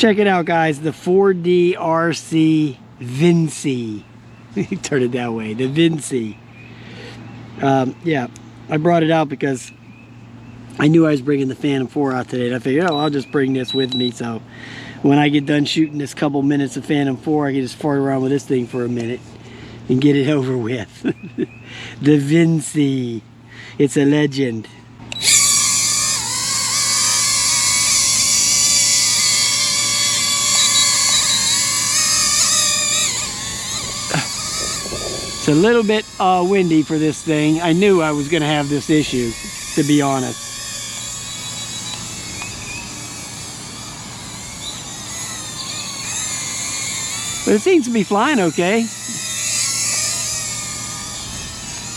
Check it out, guys. The 4DRC Vinci. Turn it that way. The Vinci. Yeah, I brought it out because I knew I was bringing the Phantom 4 out today. And I figured, oh, I'll just bring this with me. So when I get done shooting this couple minutes of Phantom 4, I can just fart around with this thing for a minute and get it over with. The Vinci. It's a legend. It's a little bit windy for this thing. I knew I was going to have this issue, to be honest. But it seems to be flying okay.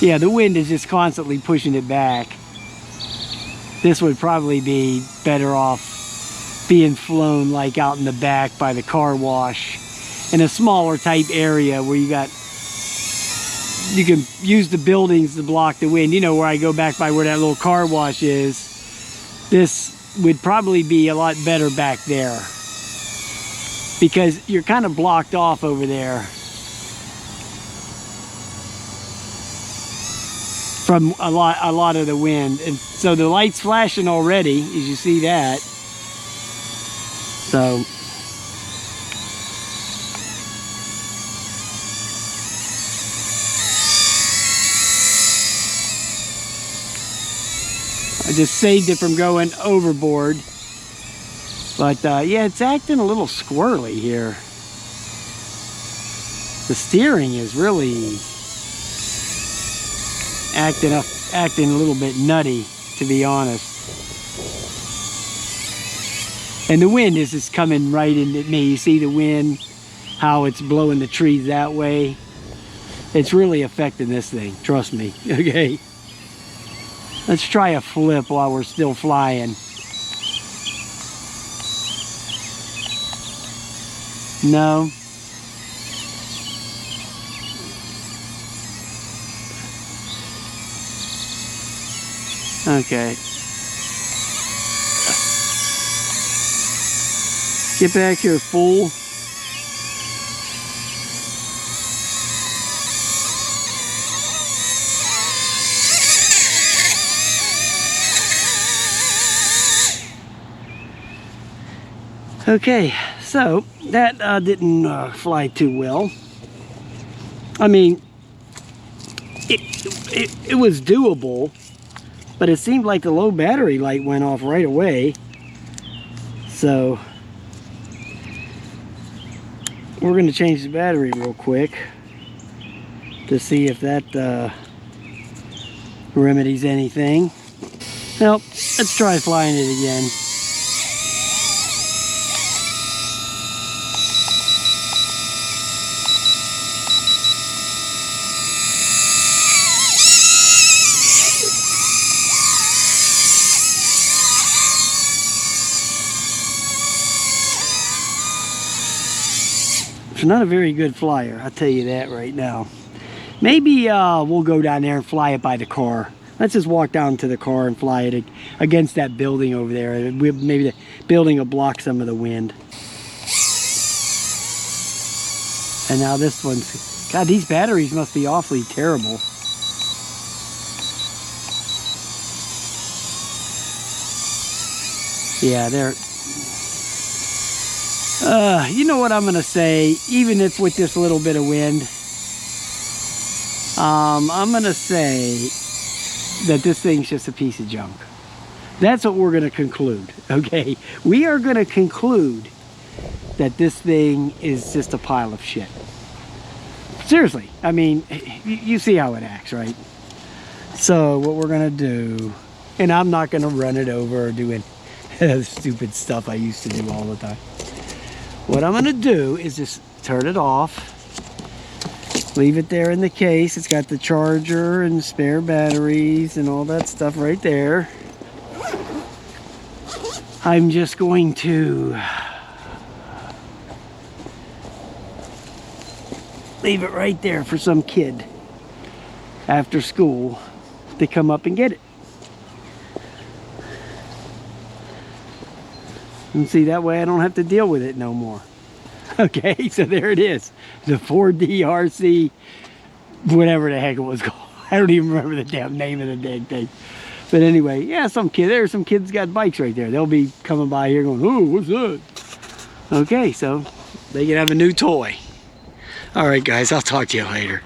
Yeah, the wind is just constantly pushing it back. This would probably be better off being flown like out in the back by the car wash in a smaller type area where you can use the buildings to block the wind. You know, where I go back by where that little car wash is. This would probably be a lot better back there because you're kind of blocked off over there from a lot of the wind. And so the light's flashing already, as you see that. So I just saved it from going overboard. But yeah, it's acting a little squirrely here. The steering is really acting a little bit nutty, to be honest. And the wind is just coming right into me. You see the wind, how it's blowing the trees that way. It's really affecting this thing, trust me. Okay. Let's try a flip while we're still flying. No. Okay. Get back here, fool. Okay, so that didn't fly too well. I mean, it was doable, but it seemed like the low battery light went off right away. So we're going to change the battery real quick to see if that remedies anything. Well, let's try flying it again. It's not a very good flyer, I'll tell you that right now. Maybe we'll go down there and fly it by the car. Let's just walk down to the car and fly it against that building over there. Maybe the building will block some of the wind. And now this one's... God, these batteries must be awfully terrible. Yeah, they're... you know what I'm going to say, even if with this little bit of wind, I'm going to say that this thing's just a piece of junk. That's what we're going to conclude, okay? We are going to conclude that this thing is just a pile of shit. Seriously, I mean, you see how it acts, right? So what we're going to do, and I'm not going to run it over or do any stupid stuff I used to do all the time. What I'm going to do is just turn it off, leave it there in the case. It's got the charger and spare batteries and all that stuff right there. I'm just going to leave it right there for some kid after school to come up and get it. And see, that way I don't have to deal with it no more. Okay, so there it is. The 4DRC, whatever the heck it was called. I don't even remember the damn name of the dang thing. But anyway, yeah, there's some kids got bikes right there. They'll be coming by here going, "Oh, what's that?" Okay, so they can have a new toy. All right, guys, I'll talk to you later.